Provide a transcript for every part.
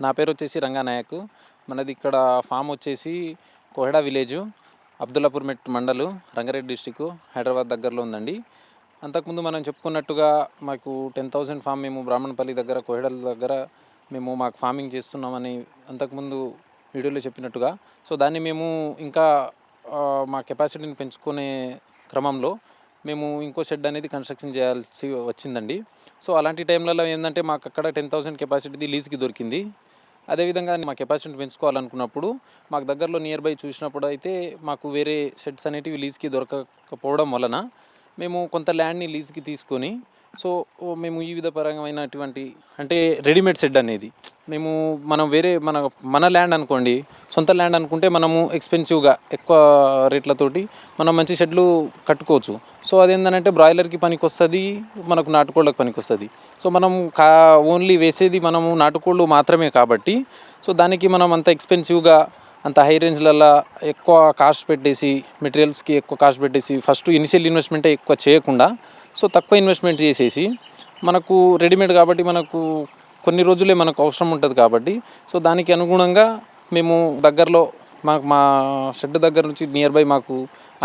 నా పేరు వచ్చేసి రంగానాయక్. మనది ఇక్కడ ఫామ్ వచ్చేసి కోహెడా విలేజు, అబ్దుల్లాపూర్ మెట్ మండలు, రంగారెడ్డి డిస్టిక్, హైదరాబాద్ దగ్గరలో ఉందండి. అంతకుముందు మనం చెప్పుకున్నట్టుగా మాకు 10,000 ఫామ్ మేము బ్రాహ్మణపల్లి దగ్గర కోహెడల దగ్గర మాకు ఫార్మింగ్ చేస్తున్నామని అంతకుముందు వీడియోలో చెప్పినట్టుగా. సో దాన్ని మేము ఇంకా మా కెపాసిటీని పెంచుకునే క్రమంలో మేము ఇంకో షెడ్ అనేది కన్స్ట్రక్షన్ చేయాల్సి వచ్చిందండి. సో అలాంటి టైంలలో ఏంటంటే మాకు అక్కడ 10,000 కెపాసిటీది లీజ్కి దొరికింది. అదేవిధంగా మా కెపాసిటీని పెంచుకోవాలనుకున్నప్పుడు మాకు దగ్గరలో నియర్ బై చూసినప్పుడు అయితే మాకు వేరే షెడ్స్ అనేటివి లీజ్కి దొరకకపోవడం వలన మేము కొంత ల్యాండ్ని లీజ్కి తీసుకొని మేము ఈ విధపరమైనటువంటి అంటే రెడీమేడ్ షెడ్ అనేది మనం వేరే మన ల్యాండ్ అనుకోండి, సొంత ల్యాండ్ అనుకుంటే మనము ఎక్స్పెన్సివ్గా ఎక్కువ రేట్లతోటి మనం మంచి షెడ్లు కట్టుకోవచ్చు. సో అదేంటంటే బ్రాయిలర్కి పనికి వస్తుంది, మనకు నాటుకోళ్ళకి పనికి వస్తుంది. సో మనం ఓన్లీ వేసేది మనము నాటుకోళ్ళు మాత్రమే కాబట్టి సో దానికి మనం అంత ఎక్స్పెన్సివ్గా అంత హై రేంజ్లలో ఎక్కువ కాస్ట్ పెట్టేసి మెటీరియల్స్కి ఎక్కువ కాస్ట్ పెట్టేసి ఫస్ట్ ఇనిషియల్ ఇన్వెస్ట్మెంటే ఎక్కువ చేయకుండా సో తక్కువ ఇన్వెస్ట్మెంట్ చేసేసి మనకు రెడీమేడ్ కాబట్టి మనకు కొన్ని రోజులే మనకు అవసరం ఉంటుంది కాబట్టి సో దానికి అనుగుణంగా మేము దగ్గరలో మా షెడ్ దగ్గర నుంచి నియర్ బై మాకు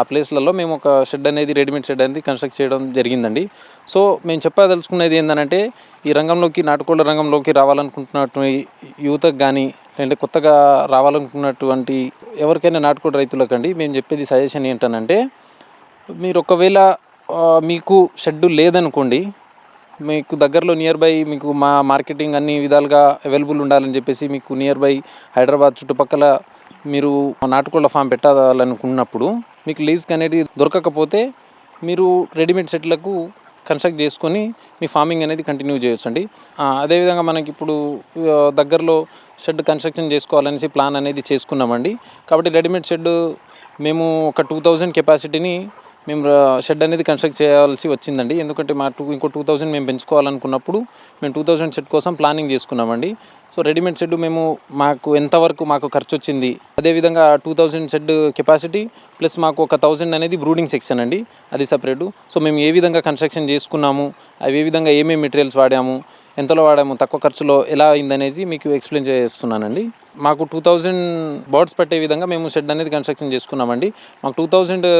ఆ ప్లేస్లలో మేము ఒక షెడ్ అనేది రెడీమేడ్ షెడ్ అనేది కన్స్ట్రక్ట్ చేయడం జరిగిందండి. సో మేము చెప్పదలుచుకునేది ఏంటంటే ఈ రంగంలోకి నాటుకోళ్ళ రంగంలోకి రావాలనుకుంటున్నటువంటి యువతకు కానీ లేదంటే కొత్తగా రావాలనుకున్నటువంటి ఎవరికైనా నాటుకోళ్ళ రైతులకండి మేము చెప్పేది సజెషన్ ఏంటనంటే, మీరు ఒకవేళ మీకు షెడ్డు లేదనుకోండి, మీకు దగ్గరలో నియర్ బై మీకు మా మార్కెటింగ్ అన్ని విధాలుగా అవైలబుల్ ఉండాలని చెప్పేసి మీకు నియర్ బై హైదరాబాద్ చుట్టుపక్కల మీరు నాటుకోళ్ళ ఫామ్ పెట్టాలనుకున్నప్పుడు మీకు లీజ్కి అనేది దొరకకపోతే మీరు రెడీమేడ్ షెడ్లకు కన్స్ట్రక్ట్ చేసుకొని మీ ఫార్మింగ్ అనేది కంటిన్యూ చేయొచ్చండి. అదేవిధంగా మనకి ఇప్పుడు దగ్గరలో షెడ్ కన్స్ట్రక్షన్ చేసుకోవాలనేసి ప్లాన్ అనేది చేసుకున్నామండి. కాబట్టి రెడీమేడ్ షెడ్ మేము ఒక 2,000 కెపాసిటీని మేము షెడ్ అనేది కన్స్ట్రక్ట్ చేయాల్సి వచ్చిందండి. ఎందుకంటే ఇంకో 2,000 మేము పెంచుకోవాలనుకున్నప్పుడు మేము 2,000 షెడ్ కోసం ప్లానింగ్ చేసుకున్నామండి. సో రెడీమేడ్ షెడ్ మాకు ఎంతవరకు మాకు ఖర్చు వచ్చింది, అదేవిధంగా 2,000 షెడ్ కెపాసిటీ ప్లస్ మాకు ఒక 1,000 అనేది బ్రూడింగ్ సెక్షన్ అండి, అది సపరేటు. సో మేము ఏ విధంగా కన్స్ట్రక్షన్ చేసుకున్నాము, అవి ఏ విధంగా ఏమేమి మెటీరియల్స్ వాడాము, ఎంతలో వాడాము, తక్కువ ఖర్చులో ఎలా అయిందనేది మీకు ఎక్స్ప్లెయిన్ చేస్తున్నానండి. మాకు 2,000 బర్డ్స్ పట్టే విధంగా మేము షెడ్ అనేది కన్స్ట్రక్షన్ చేసుకున్నామండి. మాకు 2,000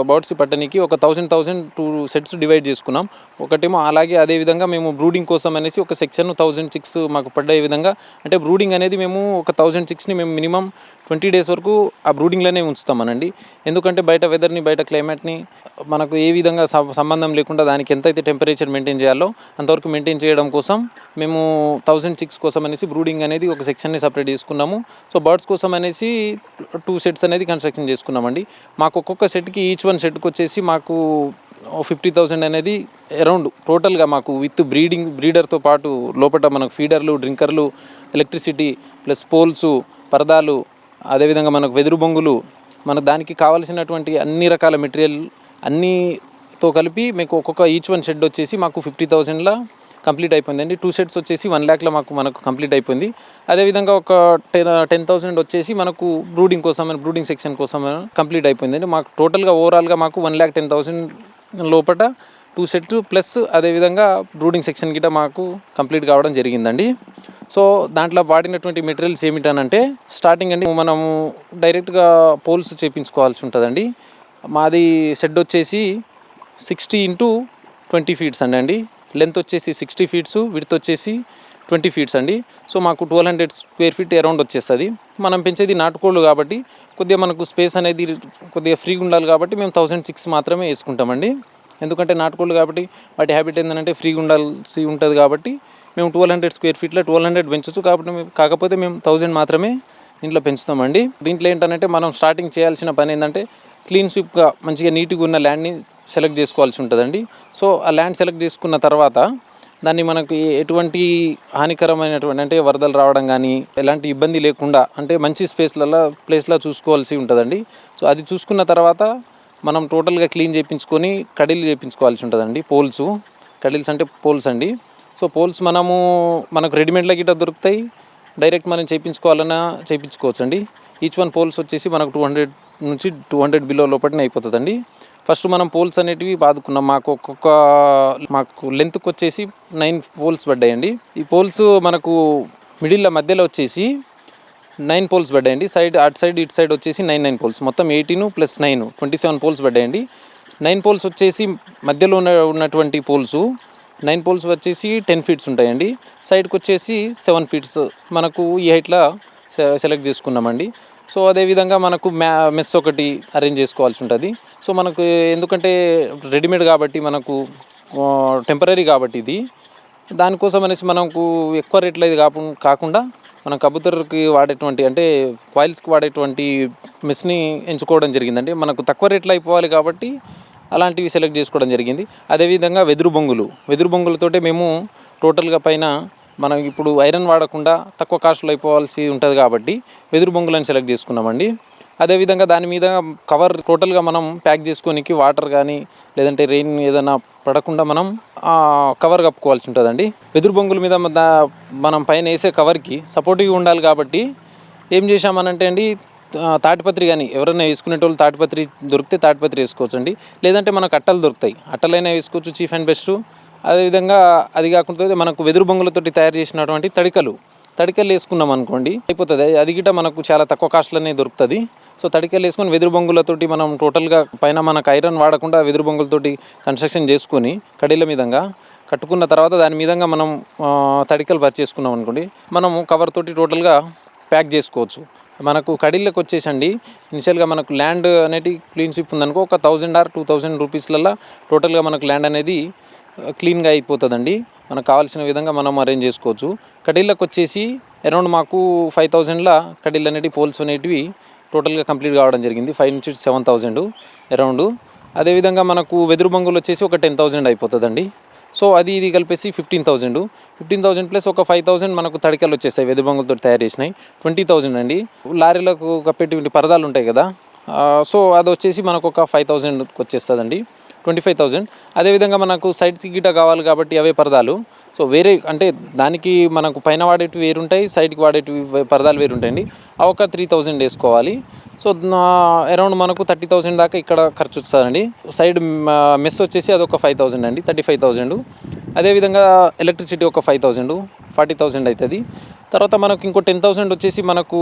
బర్డ్స్ పట్టడానికి ఒక 1,000 2 సెట్స్ డివైడ్ చేసుకున్నాం. ఒకటేమో అలాగే అదేవిధంగా మేము బ్రూడింగ్ కోసం అనేసి ఒక సెక్షన్ 1,000 చిక్స్ మాకు పడ్డే విధంగా, అంటే బ్రూడింగ్ అనేది మేము ఒక 1,000 చిక్స్ని మేము మినిమం 20 days వరకు ఆ బ్రూడింగ్లోనే ఉంచుతామనండి. ఎందుకంటే బయట వెదర్ని, బయట క్లైమేట్ని మనకు ఏ విధంగా సంబంధం లేకుండా దానికి ఎంతైతే టెంపరేచర్ మెయింటైన్ చేయాలో అంతవరకు మెయింటైన్ చేయడం కోసం మేము 1,000 చిక్స్ కోసం అనేసి బ్రూడింగ్ అనేది ఒక సెక్షన్ని సపరేట్ చేసుకున్నాము. సో బర్డ్స్ కోసం అనేసి 2 సెట్స్ అనేది కన్స్ట్రక్షన్ చేసుకున్నామండి. మాకు ఒక్కొక్క సెట్కి ఈచ్ వన్ సెట్కి వచ్చేసి మాకు 50,000 అనేది అరౌండ్ టోటల్గా మాకు విత్ బ్రీడర్తో పాటు లోపల మనకు ఫీడర్లు, డ్రింకర్లు, ఎలక్ట్రిసిటీ ప్లస్ పోల్సు, పరదాలు, అదేవిధంగా మనకు వెదురు బొంగులు, మనకు దానికి కావాల్సినటువంటి అన్ని రకాల మెటీరియల్ అన్నీతో కలిపి మీకు ఒక్కొక్క ఈచ్ వన్ షెడ్ వచ్చేసి మాకు 50,000లా కంప్లీట్ అయిపోయిందండి. 2 సెట్స్ వచ్చేసి 1 lakh మనకు కంప్లీట్ అయిపోయింది. అదేవిధంగా ఒక 10,000 వచ్చేసి మనకు బ్రూడింగ్ సెక్షన్ కోసం కంప్లీట్ అయిపోయిందండి. మాకు టోటల్గా ఓవరాల్గా మాకు 1,10,000 లోపల 2 సెట్స్ ప్లస్ అదేవిధంగా బ్రూడింగ్ సెక్షన్ గిట్ట మాకు కంప్లీట్ కావడం జరిగిందండి. సో దాంట్లో వాడినటువంటి మెటీరియల్స్ ఏమిటనంటే, స్టార్టింగ్ అండి మనము డైరెక్ట్గా పోల్స్ చేయించుకోవాల్సి ఉంటుందండి. మాది షెడ్ వచ్చేసి 60 into 20 feet అండి. లెంత్ వచ్చేసి 60 feet, విడ్త్ వచ్చేసి 20 feet అండి. సో మాకు 1,200 square feet అరౌండ్ వచ్చేస్తుంది. మనం పెంచేది నాటుకోళ్ళు కాబట్టి కొద్దిగా మనకు స్పేస్ అనేది కొద్దిగా ఫ్రీగా ఉండాలి కాబట్టి మేము 1,006 మాత్రమే వేసుకుంటామండి. ఎందుకంటే నాటుకోళ్ళు కాబట్టి వాటి హ్యాబిట్ ఏంటంటే ఫ్రీగా ఉండాల్సి ఉంటుంది కాబట్టి మేము 1,200 square feetలో 1,200 పెంచవచ్చు. కాకపోతే మేము 1,000 మాత్రమే దీంట్లో పెంచుతామండి. దీంట్లో ఏంటంటే మనం స్టార్టింగ్ చేయాల్సిన పని ఏంటంటే క్లీన్ స్వీప్గా మంచిగా నీట్గా ఉన్న ల్యాండ్ని సెలెక్ట్ చేసుకోవాల్సి ఉంటుందండి. సో ఆ ల్యాండ్ సెలెక్ట్ చేసుకున్న తర్వాత దాన్ని మనకి ఎటువంటి హానికరమైనటువంటి అంటే వరదలు రావడం కానీ ఎలాంటి ఇబ్బంది లేకుండా అంటే మంచి ప్లేస్లో చూసుకోవాల్సి ఉంటుందండి. సో అది చూసుకున్న తర్వాత మనం టోటల్గా క్లీన్ చేయించుకొని కడీలు చేయించుకోవాల్సి ఉంటుందండి. కడీల్స్ అంటే పోల్స్ అండి. సో పోల్స్ మనకు రెడీమేడ్లో గిట్ట దొరుకుతాయి, డైరెక్ట్ మనం చేయించుకోవాలన్నా చేయించుకోవచ్చు అండి. ఈచ్ వన్ పోల్స్ వచ్చేసి మనకు 200 నుంచి 200 బిలో లోపలనే అయిపోతుందండి. ఫస్ట్ మనం పోల్స్ అనేటివి బాదుకున్నాం. మాకు లెంత్కి వచ్చేసి 9 పోల్స్ పడ్డాయండి. ఈ పోల్స్ మనకు మిడిల్లో మధ్యలో వచ్చేసి 9 పోల్స్ పడ్డాయండి. అటు సైడ్ ఇటు సైడ్ వచ్చేసి 9 పోల్స్, మొత్తం 18 + 9 27 పోల్స్ పడ్డాయండి. 9 పోల్స్ వచ్చేసి మధ్యలో ఉన్నటువంటి పోల్స్ 9 పోల్స్ వచ్చేసి 10 ఫీట్స్ ఉంటాయండి. సైడ్కి వచ్చేసి 7 ఫీట్స్ మనకు ఈ హైట్లో సెలెక్ట్ చేసుకున్నామండి. సో అదేవిధంగా మనకు మెస్ ఒకటి అరేంజ్ చేసుకోవాల్సి ఉంటుంది. సో మనకు ఎందుకంటే రెడీమేడ్ కాబట్టి మనకు టెంపరీ కాబట్టి ఇది, దానికోసం అనేసి మనకు ఎక్కువ రేట్లో ఇది కాకుండా మనం కబూతర్కి వాడేటువంటి అంటే కాయిల్స్కి వాడేటువంటి మెస్ని ఎంచుకోవడం జరిగిందండి. మనకు తక్కువ రేట్లో అయిపోవాలి కాబట్టి అలాంటివి సెలెక్ట్ చేసుకోవడం జరిగింది. అదేవిధంగా వెదురు బొంగులతోటే మేము టోటల్గా పైన మనం ఇప్పుడు ఐరన్ వాడకుండా తక్కువ కాస్ట్లో అయిపోవాల్సి ఉంటుంది కాబట్టి వెదురు బొంగులను సెలెక్ట్ చేసుకున్నామండి. అదేవిధంగా దాని మీద కవర్ టోటల్గా మనం ప్యాక్ చేసుకోనికి వాటర్ కానీ లేదంటే రెయిన్ ఏదైనా పడకుండా మనం కవర్ కప్పుకోవాల్సి ఉంటుందండి. వెదురు బొంగుల మీద మనం పైన వేసే కవర్కి సపోర్టివ్గా ఉండాలి కాబట్టి ఏం చేశామనంటే అండి, తాటిపత్రి కానీ ఎవరైనా వేసుకునేటోళ్ళు తాటిపత్రి దొరికితే తాటిపత్రి వేసుకోవచ్చు అండి. లేదంటే మనకు అట్టలు దొరుకుతాయి, అట్టలైనా వేసుకోవచ్చు, చీఫ్ అండ్ బెస్ట్. అదేవిధంగా అది కాకుండా మనకు వెదురు బొంగులతోటి తయారు చేసినటువంటి తడికలు వేసుకున్నాం అనుకోండి అయిపోతుంది. అది గిట్ట మనకు చాలా తక్కువ కాస్ట్లోనే దొరుకుతుంది. సో తడికలు వేసుకొని వెదురు బొంగులతోటి మనం టోటల్గా పైన మనకు ఐరన్ వాడకుండా వెదురు బొంగులతోటి కన్స్ట్రక్షన్ చేసుకొని కడీల మీదంగా కట్టుకున్న తర్వాత దాని మీదంగా మనం తడికలు పరిచేసుకున్నాం అనుకోండి, మనము కవర్ తోటి టోటల్గా ప్యాక్ చేసుకోవచ్చు. మనకు కడీళ్ళకి వచ్చేసండి ఇనిషియల్గా మనకు ల్యాండ్ అనేది క్లీన్ స్విప్ ఉందనుకో ఒక 1000 or 2000 రూపీస్లలో టోటల్గా మనకు ల్యాండ్ అనేది క్లీన్గా అయిపోతుందండి. మనకు కావాల్సిన విధంగా మనం అరేంజ్ చేసుకోవచ్చు. కడీళ్ళకి వచ్చేసి అరౌండ్ మాకు 5000ల కడీళ్ళు అనేవి పోల్స్ అనేటివి టోటల్గా కంప్లీట్ కావడం జరిగింది. 5 నుంచి 7000 అరౌండ్. అదేవిధంగా మనకు వెదురు బొంగులు వచ్చేసి ఒక 10,000 అయిపోతుందండి. సో అది ఇది కలిపేసి 15,000 ప్లస్ ఒక 5,000 మనకు తడికలు వచ్చేస్తాయి వెదురు బొంగులతో తయారు చేసినాయి, 20,000 అండి. లారీలకు కప్పేటువంటి పరదాలు ఉంటాయి కదా, సో అది వచ్చేసి మనకు ఒక 5,000కి వచ్చేస్తుందండి, 25,000. అదేవిధంగా మనకు సైడ్స్కి గిట్ట కావాలి కాబట్టి అవే పరదాలు. సో వేరే అంటే దానికి మనకు పైన వాడేటివి వేరుంటాయి, సైడ్కి వాడేటివి పరదాలు వేరుంటాయండి. అవి ఒక 3,000 వేసుకోవాలి. సో అరౌండ్ మనకు 30,000 దాకా ఇక్కడ ఖర్చు వస్తుందండి. సైడ్ మెస్ వచ్చేసి అదొక 5,000 అండి, 35,000. అదేవిధంగా ఎలక్ట్రిసిటీ ఒక 5,000, 40,000 అవుతుంది. తర్వాత మనకు ఇంకో 10,000 వచ్చేసి మనకు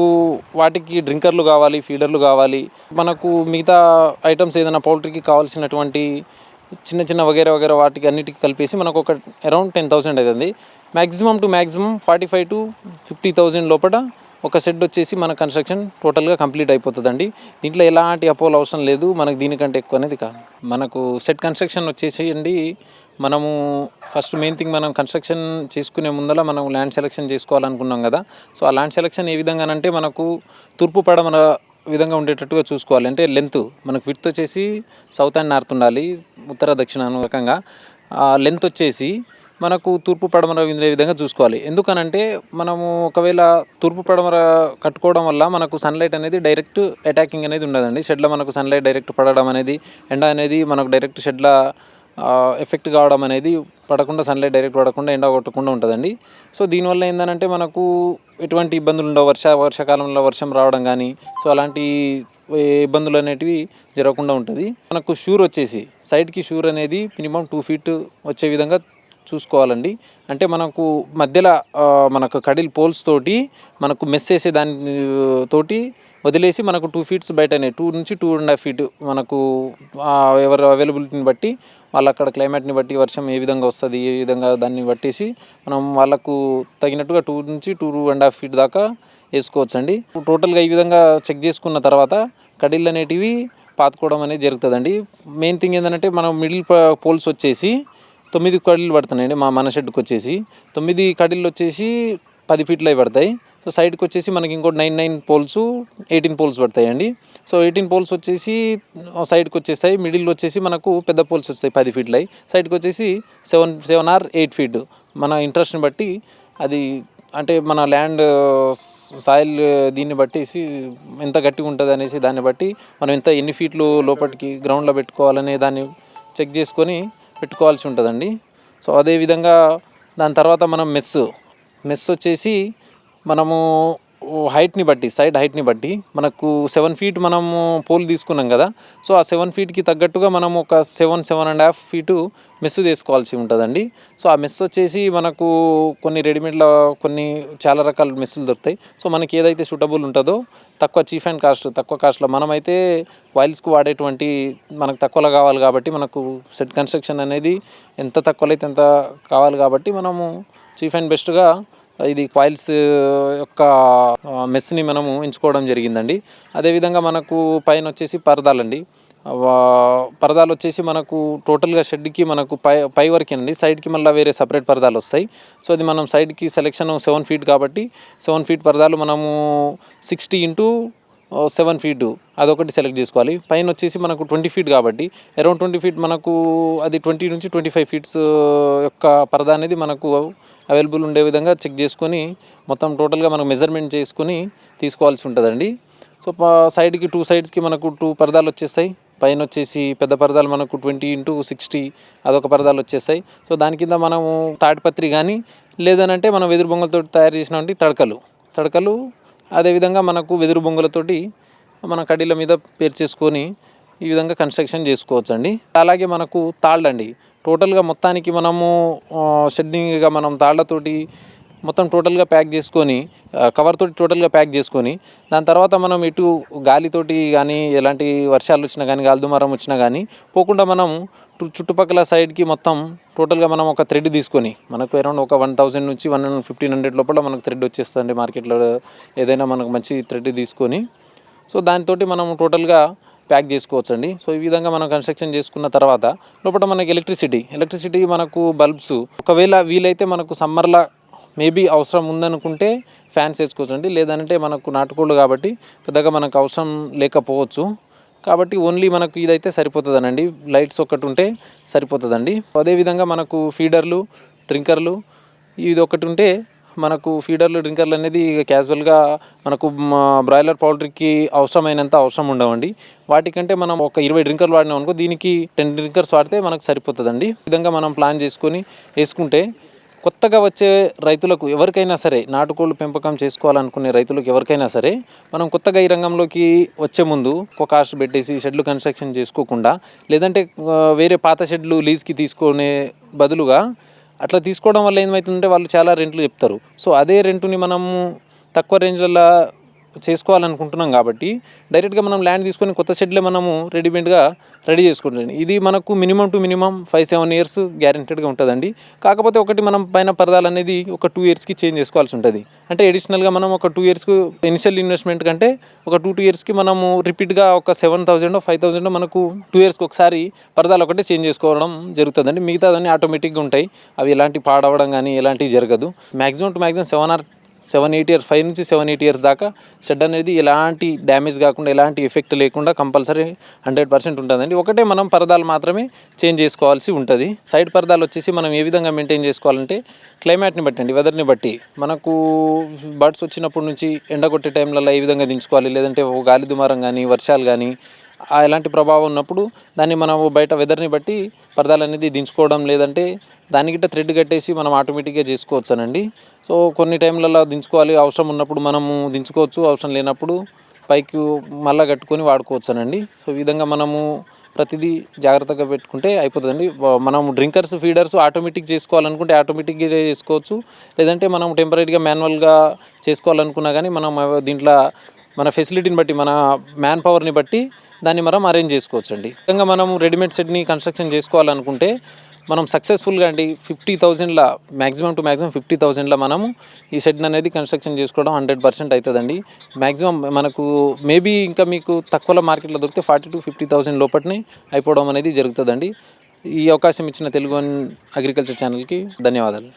వాటికి డ్రింకర్లు కావాలి, ఫీడర్లు కావాలి, మనకు మిగతా ఐటమ్స్ ఏదైనా పౌల్ట్రీకి కావాల్సినటువంటి చిన్న చిన్న వగేరా వాటికి అన్నిటికీ కలిపేసి మనకు ఒక అరౌండ్ 10,000 అవుతుంది. మ్యాక్సిమం 45,000 to 50,000 లోపల ఒక షెడ్ వచ్చేసి మన కన్స్ట్రక్షన్ టోటల్గా కంప్లీట్ అయిపోతుందండి. దీంట్లో ఎలాంటి అపోలో అవసరం లేదు, మనకు దీనికంటే ఎక్కువ అనేది కాదు. మనకు షెడ్ కన్స్ట్రక్షన్ వచ్చేసి అండి, మనము ఫస్ట్ మెయిన్ థింగ్ మనం కన్స్ట్రక్షన్ చేసుకునే ముందర మనం ల్యాండ్ సెలెక్షన్ చేసుకోవాలనుకున్నాం కదా. సో ఆ ల్యాండ్ సెలెక్షన్ ఏ విధంగానంటే మనకు తూర్పు పడమర విధంగా ఉండేటట్టుగా చూసుకోవాలి. అంటే లెంత్ మనకు విడ్త్ వచ్చేసి సౌత్ అండ్ నార్త్ ఉండాలి, ఉత్తర దక్షిణ రకంగా. లెంత్ వచ్చేసి మనకు తూర్పు పడమర ఉండే విధంగా చూసుకోవాలి. ఎందుకనంటే మనము ఒకవేళ తూర్పు పడమర కట్టుకోవడం వల్ల మనకు సన్లైట్ అనేది డైరెక్ట్ అటాకింగ్ అనేది ఉండదండి. షెడ్లో మనకు సన్లైట్ డైరెక్ట్ పడడం అనేది, ఎండ అనేది మనకు డైరెక్ట్ షెడ్లో ఎఫెక్ట్ కావడం అనేది పడకుండా, సన్లైట్ డైరెక్ట్ పడకుండా ఎండ కొట్టకుండా ఉంటుందండి. సో దీనివల్ల ఏంటంటే మనకు ఎటువంటి ఇబ్బందులు ఉండవు. వర్షాకాలంలో వర్షం రావడం కానీ సో అలాంటి ఇబ్బందులు అనేటివి జరగకుండా ఉంటుంది. మనకు షూర్ వచ్చేసి సైడ్కి షూర్ అనేది మినిమం 2 feet వచ్చే విధంగా చూసుకోవాలండి. అంటే మనకు మధ్యలో మనకు కడిల్ పోల్స్ తోటి మనకు మెస్ వేసే దాని తోటి వదిలేసి మనకు 2 feet బయటనే 2 నుంచి 2.5 feet మనకు ఎవరు అవైలబిలిటీని బట్టి వాళ్ళు అక్కడ క్లైమేట్ని బట్టి వర్షం ఏ విధంగా వస్తుంది, ఏ విధంగా దాన్ని బట్టేసి మనం వాళ్ళకు తగినట్టుగా 2 నుంచి 2.5 feet దాకా వేసుకోవచ్చండి. టోటల్గా ఈ విధంగా చెక్ చేసుకున్న తర్వాత కడిళ్ళు అనేటివి పాతుకోవడం అనేది జరుగుతుందండి. మెయిన్ థింగ్ ఏంటంటే మనం మిడిల్ పోల్స్ వచ్చేసి 9 కడీలు పడుతున్నాయండి. మన షెడ్కి వచ్చేసి 9 కడీలు వచ్చేసి 10 feet పడతాయి. సో సైడ్కి వచ్చేసి మనకి ఇంకో 9 పోల్స్ 18 పోల్స్ పడతాయండి. సో 18 పోల్స్ వచ్చేసి సైడ్కి వచ్చేస్తాయి. మిడిల్ వచ్చేసి మనకు పెద్ద పోల్స్ వస్తాయి 10 feet. సైడ్కి వచ్చేసి 7 or 8 feet మన ఇంట్రెస్ట్ని బట్టి, అది అంటే మన ల్యాండ్ సాయిల్ దీన్ని బట్టేసి ఎంత గట్టిగా ఉంటుంది అనేసి దాన్ని బట్టి మనం ఎన్ని ఫీట్లు లోపలికి గ్రౌండ్లో పెట్టుకోవాలనే దాన్ని చెక్ చేసుకొని పెట్టుకోవాల్సి ఉంటుందండి. సో అదేవిధంగా దాని తర్వాత మనం మెస్ వచ్చేసి మనము హైట్ని బట్టి సైడ్ హైట్ని బట్టి మనకు 7 ఫీట్ మనము పోల్ తీసుకున్నాం కదా. సో ఆ 7 ఫీట్కి తగ్గట్టుగా మనం ఒక 7.5 ఫీటు మెస్సు తీసుకోవాల్సి ఉంటుందండి. సో ఆ మెస్ వచ్చేసి మనకు కొన్ని రెడీమేడ్లో చాలా రకాల మెస్సులు దొరుకుతాయి. సో మనకి ఏదైతే సూటబుల్ ఉంటుందో తక్కువ కాస్ట్లో మనమైతే వైల్స్కు వాడేటువంటి మనకు తక్కువలో కావాలి కాబట్టి మనకు సెట్ కన్స్ట్రక్షన్ అనేది ఎంత తక్కువలో అయితే ఎంత కావాలి కాబట్టి మనము చీఫ్ అండ్ బెస్ట్గా ఇది కాయిల్స్ యొక్క మెస్ని మనము ఎంచుకోవడం జరిగిందండి. అదేవిధంగా మనకు పైన వచ్చేసి పరదాలండి. పరదాలు వచ్చేసి మనకు టోటల్గా షెడ్కి మనకు పై వరకేనండి. సైడ్కి మళ్ళీ వేరే సపరేట్ పరదాలు వస్తాయి. సో అది మనం సైడ్కి సెలెక్షన్ 7 ఫీట్ కాబట్టి 7 ఫీట్ పరదాలు మనము 60x7 ఫీటు అదొకటి సెలెక్ట్ చేసుకోవాలి. పైన వచ్చేసి మనకు 20 ఫీట్ కాబట్టి అరౌండ్ 20 ఫీట్ మనకు అది 20 నుంచి 25 ఫీట్స్ యొక్క పరదా అనేది మనకు అవైలబుల్ ఉండే విధంగా చెక్ చేసుకొని మొత్తం టోటల్గా మనకు మెజర్మెంట్ చేసుకొని తీసుకోవాల్సి ఉంటుందండి. సో సైడ్కి 2 సైడ్స్కి మనకు 2 పరదాలు వచ్చేస్తాయి. పైన వచ్చేసి పెద్ద పరదాలు మనకు 20x60 అదొక పరదాలు వచ్చేస్తాయి. సో దాని కింద మనము తాడిపత్రి కానీ లేదనంటే మనం వెదురు బొంగలతో తయారు చేసినటువంటి తడకలు అదేవిధంగా మనకు వెదురు బొంగులతోటి మన కడ్డీల మీద పేర్చేసుకొని ఈ విధంగా కన్స్ట్రక్షన్ చేసుకోవచ్చండి. అలాగే మనకు తాళ్ళండి. టోటల్గా మొత్తానికి మనము షెడ్డింగ్గా మనం తాళ్ళతోటి మొత్తం టోటల్గా ప్యాక్ చేసుకొని కవర్ తోటి టోటల్గా ప్యాక్ చేసుకొని దాని తర్వాత మనం ఇటు గాలితోటి కానీ ఎలాంటి వర్షాలు వచ్చినా కానీ గాలి దుమారం వచ్చినా కానీ పోకుండా మనం చుట్టుపక్కల సైడ్కి మొత్తం టోటల్గా మనం ఒక థ్రెడ్ తీసుకొని మనకు అరౌండ్ ఒక 1000 నుంచి 1500 లోపల మనకు థ్రెడ్ వచ్చేస్తుంది మార్కెట్లో. ఏదైనా మనకు మంచి థ్రెడ్ తీసుకొని సో దానితోటి మనం టోటల్గా ప్యాక్ చేసుకోవచ్చండి. సో ఈ విధంగా మనం కన్స్ట్రక్షన్ చేసుకున్న తర్వాత లోపల మనకి ఎలక్ట్రిసిటీ మనకు బల్బ్స్ ఒకవేళ వీలైతే మనకు సమ్మర్లో మేబీ అవసరం ఉందనుకుంటే ఫ్యాన్స్ వేసుకోవచ్చండి. లేదంటే మనకు నాటుకోళ్ళు కాబట్టి పెద్దగా మనకు అవసరం లేకపోవచ్చు. కాబట్టి ఓన్లీ మనకు ఇదైతే సరిపోతుందనండి. లైట్స్ ఒకటి ఉంటే సరిపోతుందండి. అదేవిధంగా మనకు ఫీడర్లు డ్రింకర్లు ఇది ఒకటి ఉంటే మనకు డ్రింకర్లు అనేది క్యాజువల్గా మనకు బ్రాయిలర్ పౌల్ట్రీకి అవసరమైనంత అవసరం ఉండవండి. వాటికంటే మనం ఒక 20 డ్రింకర్లు వాడినాం అనుకో, దీనికి 10 డ్రింకర్స్ వాడితే మనకు సరిపోతుందండి. ఈ విధంగా మనం ప్లాన్ చేసుకొని వేసుకుంటే కొత్తగా వచ్చే రైతులకు ఎవరికైనా సరే, నాటుకోళ్ళు పెంపకం చేసుకోవాలనుకునే రైతులకు ఎవరికైనా సరే, మనం కొత్తగా ఈ రంగంలోకి వచ్చే ముందు ఒక కాస్ట్ పెట్టేసి షెడ్లు కన్స్ట్రక్షన్ చేసుకోకుండా లేదంటే వేరే పాత షెడ్లు లీజ్కి తీసుకునే బదులుగా అట్లా తీసుకోవడం వల్ల ఏమవుతుందంటే వాళ్ళు చాలా రెంట్లు చెప్తారు. సో అదే రెంటుని మనము తక్కువ రేంజ్లలో చేసుకోవాలనుకుంటున్నాం కాబట్టి డైరెక్ట్గా మనం ల్యాండ్ తీసుకొని కొత్త షెడ్లే మనము రెడీ చేసుకుంటాం. ఇది మనకు మినిమం 5-7 ఇయర్స్ గ్యారెంటెడ్గా ఉంటుందండి. కాకపోతే ఒకటి మనం పైన పరదాలు అనేది ఒక 2 ఇయర్స్కి చేంజ్ చేసుకోవాల్సి ఉంటుంది. అంటే అడిషనల్గా మనం ఒక 2 ఇయర్స్కు ఇనిషియల్ ఇన్వెస్ట్మెంట్ కంటే ఒక 2 ఇయర్స్కి మనము రిపీట్గా ఒక 7,000-5,000 మనకు 2 ఇయర్స్కి ఒకసారి పరదాలు ఒకటే చేంజ్ చేసుకోవడం జరుగుతుందండి. మిగతాదన్నీ ఆటోమేటిక్గా ఉంటాయి. అవి ఎలాంటి పాడవడం కానీ ఎలాంటివి జరగదు. మ్యాక్సిమం 7-8 ఇయర్స్ 5 నుంచి 7-8 ఇయర్స్ దాకా షెడ్ అనేది ఎలాంటి డ్యామేజ్ కాకుండా ఎలాంటి ఎఫెక్ట్ లేకుండా కంపల్సరీ 100% ఉంటుందండి. ఒకటే మనం పరదాలు మాత్రమే చేంజ్ చేసుకోవాల్సి ఉంటుంది. సైడ్ పరదాలు వచ్చేసి మనం ఏ విధంగా మెయింటైన్ చేసుకోవాలంటే క్లైమేట్ని బట్టి అండి, వెదర్ని బట్టి మనకు బర్డ్స్ వచ్చినప్పటి నుంచి ఎండ కొట్టే టైంలలో ఏ విధంగా దించుకోవాలి, లేదంటే గాలి దుమారం కానీ వర్షాలు కానీ ఎలాంటి ప్రభావం ఉన్నప్పుడు దాన్ని మనం బయట వెదర్ని బట్టి పరదాలు అనేది దించుకోవడం, లేదంటే దానికిట థ్రెడ్ కట్టేసి మనం ఆటోమేటిక్గా చేసుకోవచ్చానండి. సో కొన్ని టైంలలో దించుకోవాలి, అవసరం ఉన్నప్పుడు మనము దించుకోవచ్చు, అవసరం లేనప్పుడు పైకి మళ్ళీ కట్టుకొని వాడుకోవచ్చానండి. సో ఈ విధంగా మనము ప్రతిదీ జాగ్రత్తగా పెట్టుకుంటే అయిపోతుందండి. మనం డ్రింకర్స్ ఫీడర్స్ ఆటోమేటిక్ చేసుకోవాలనుకుంటే ఆటోమేటిక్గా చేసుకోవచ్చు, లేదంటే మనం టెంపరీగా మాన్యువల్గా చేసుకోవాలనుకున్నా కానీ మనం దీంట్లో మన ఫెసిలిటీని బట్టి మన మ్యాన్ పవర్ని బట్టి దాన్ని మనం అరేంజ్ చేసుకోవచ్చండి. విధంగా మనము రెడీమేడ్ సెట్ని కన్స్ట్రక్షన్ చేసుకోవాలనుకుంటే మనం సక్సెస్ఫుల్గా అండి 50,000ల మ్యాక్సిమం 50,000ల మనము ఈ షెడ్ అనేది కన్స్ట్రక్షన్ చేసుకోవడం 100% అవుతుందండి. మ్యాక్సిమం మనకు మేబీ ఇంకా మీకు తక్కువలో మార్కెట్లో దొరికితే 40,000-50,000 లోపలనే అయిపోవడం అనేది జరుగుతుందండి. ఈ అవకాశం ఇచ్చిన తెలుగు అగ్రికల్చర్ ఛానల్కి ధన్యవాదాలు.